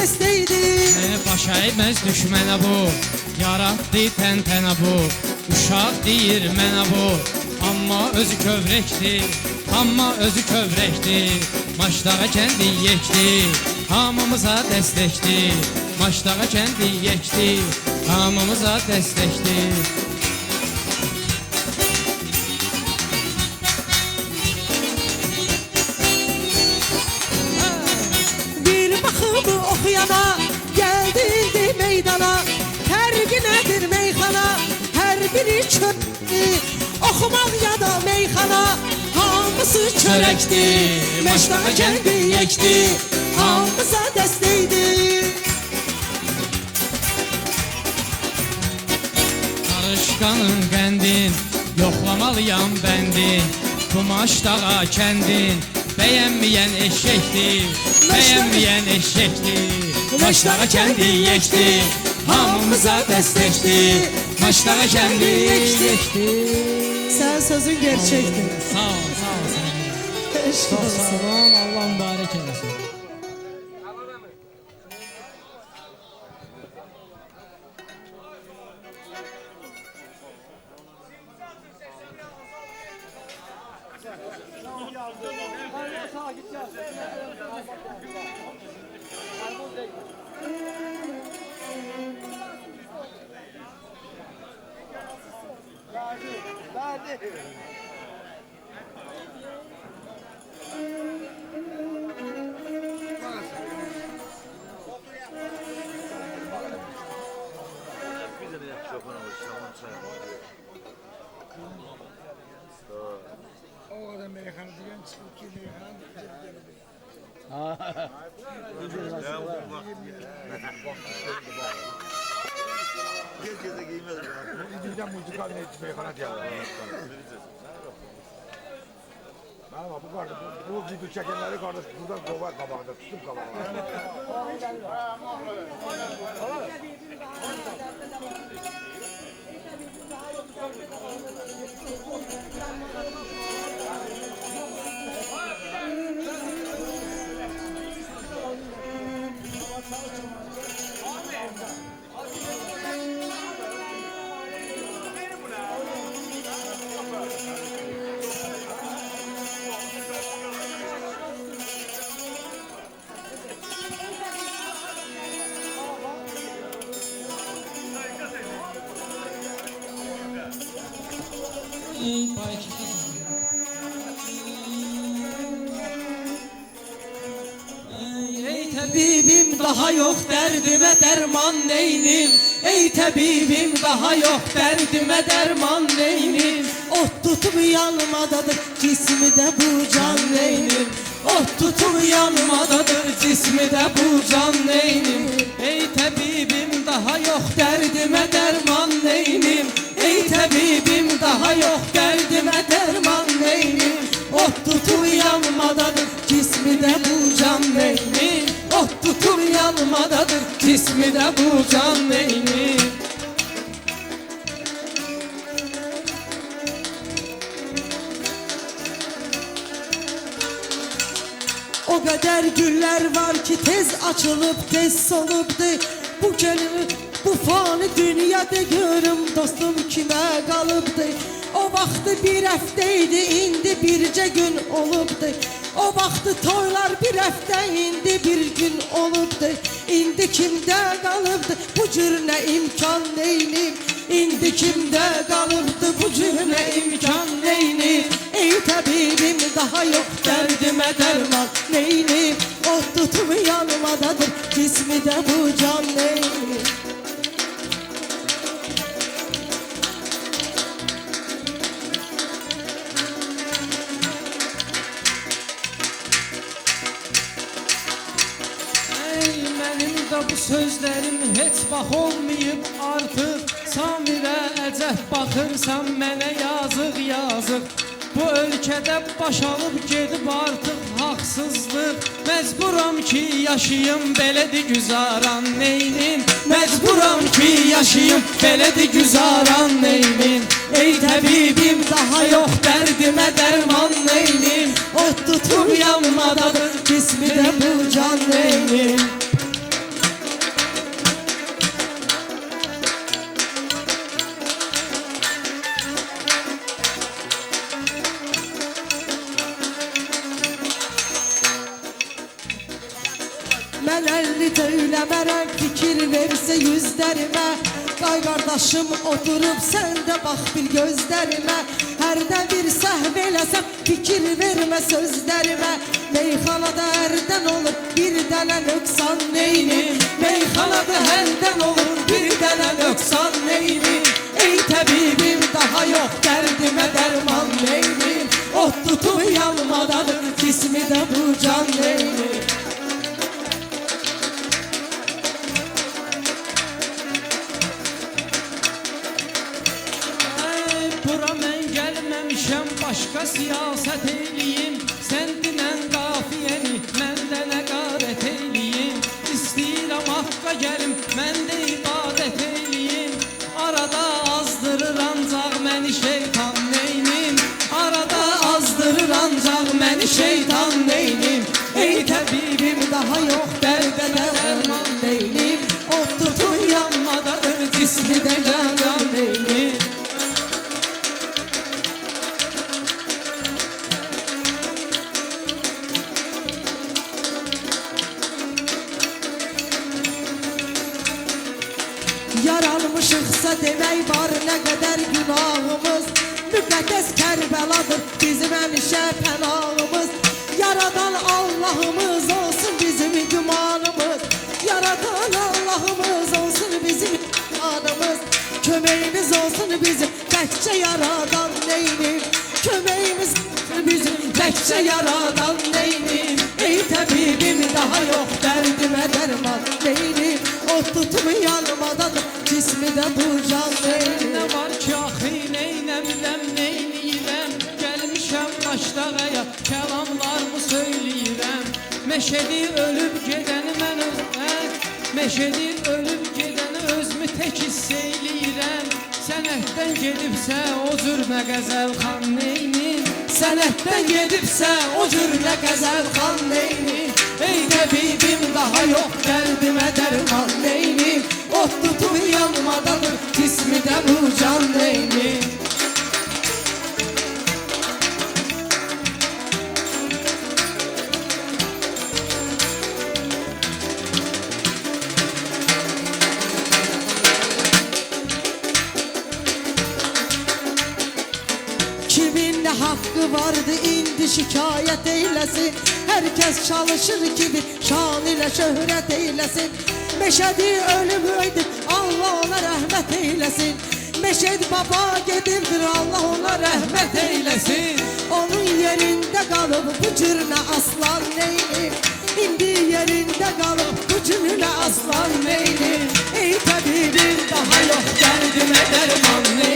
dəstəydi. Başa eməz düşmənə bu, yaratdı təntənə bu. Uşaq deyir mənə bu, amma özü kövrəkdir. Amma özü kövrəkdir. Maçdağa kəndi yekdi, hamımıza dəstəkdir. Maçdağa kəndi yekdi, hamımıza dəstəkdir. Bir baxımı oxuyana, gəldi indi meydana. Fərqi nədir meyxana, hər biri çöpdür. Oxumaq ya da meyxana, hamısı çörəkdir. Maçdağa kəndi yekdi, hamımıza dəstəkdir. Qarışqanın qəndin, yoxlamalıyam bəndin. Bu maçdağa kəndin, bəyənməyən eşəkdir. Bəyənməyən eşəkdir. Maçdağa kəndi yekdi, hamımıza dəstəkdir. Maçdağa kəndi yekdi. Sən sözün gerçəkdir. Sağ ol, sağ ol sən. Eşq Çox olsun. sağ ol, Allah mübarək eləsin. O kadar meyhanı diyen çıkıp ki meyhanı Herkese giymez bu. İdilden mutlaka meyhana diyorlar. Ama bu kardeş, bu video çekenleri kardeş buradan kova kabağında, tutup kabağında. Ey təbibim daha yox dərdimə dərman neynim. Ey təbibim daha yox dərdimə dərman neynim. Ot tutub yanmadadır cismidə bu can neynim. Ot tutub yanmadadır cismidə bu can neynim. Ey təbibim daha yox dərdimə dərman neynim. Ey təbibim daha yox dərdimə dərman neynim. Ot tutub yanmadadır cismidə bu can neynim. Ot tutub yanmadadır cismidə bu can neynim. O qədər güllər var ki tez açılıb tez solubdu. Bu kelime bu fani dünyada görüm dostum kimə qalıbdı. O vaxtı bir həftəydi, indi bircə gün olubdu. O vaxtı toylar bir həftə, indi bir gün olubdu. İndi kimdə qalıbdı bu cür nə imkan neynim. İndi kimdə qalıbdı bu cür nə imkan neynim. Ey təbibim daha yox dərdimə dərman neynim. O tutub yanmadadır cismidə bu can neynim. Bu sözlərim heç vaxt olmayıb artıq. Samirə əcəb baxırsan mənə yazıq yazıq. Bu ölkədə baş alıb gedib artıq haqsızlıq. Məcburam ki yaşayım belədir güzaran neynim. Məcburam ki yaşayım belədir güzaran neynim. Ey təbibim daha yox dərdimə dərman neynim. Ot tutub yanmadadır cismidə bu can neynim. Mən 50 töyləmərəm, fikir versə yüzlərimə. Qay qardaşım oturub, sən də bax bir gözlərimə. Hərdə bir səhv eləsəm, fikir vermə sözlərimə. Meyxanada hərdən olur, bir dənə nöqsan neynim? Meyxanada hərdən olur, bir dənə nöqsan neynim? Ey təbibim, daha yox dərdimə dərman neynim? Ot tutub yanmadadır, cismi də bu can neynim? Bura mən gəlməmişəm, başqa siyasət eyliyim. Sən dinən qafiyəni, mən də nəqarət eyliyim. İstəyirəm haqqa gəlim, mən də ibadət eyliyim. Arada azdırır ancaq məni şeytan neynim? Arada azdırır ancaq məni şeytan neynim? Ey təbibim, daha yox dərdə dərman neynim? Ot tutub yanmadadır, cismi də can neynim? Yaranmışıqsa demək var nə qədər günahımız. Müqəddəs Kərbəladır bizim həmişə pənahımız. Yaradan Allahımız olsun bizim gümanımız. Yaradan Allahımız olsun bizim imanımız. Köməyimiz olsun bizim təkcə yaradan neynim? Köməyimiz bizim təkcə yaradan neynim? Ey təbibim, daha yox dərdimə dərman neynim? Ot tutub yanmadadır, cismi də bu can neynim? Nə var ki, axı neynəmirəm, neyniyirəm? Gəlmişəm başdağaya, kəlamlarımı söyləyirəm. Meşədi ölüb gedəni mən özüm, meşədi ölüb gedəni özümü tək hiss eyləyirəm. Sənətdən gedibsə o cür nə qəzəl xan neynim? Sənətdən gedibsə o cür nə qəzəl xan neynim? Ey təbibim, daha yox qəlbimə dərman neynim? Ot tutub yanmadadır, cismi də bu can neynim? Kimin nə haqqı vardı indi şikayət eyləsin? Hər kəs çalışır ki bir şan ilə şöhrət eyləsin. Meşədi ölüb öydür, Allah ona rəhmət eyləsin. Meşəd baba gedibdir, Allah ona rəhmət eyləsin. Onun yerində qalıb bu cür nə aslan neynim? İndi yerində qalıb bu cür nə aslan neynim? Ey təbibim, daha yox dərdimə dərman neynim?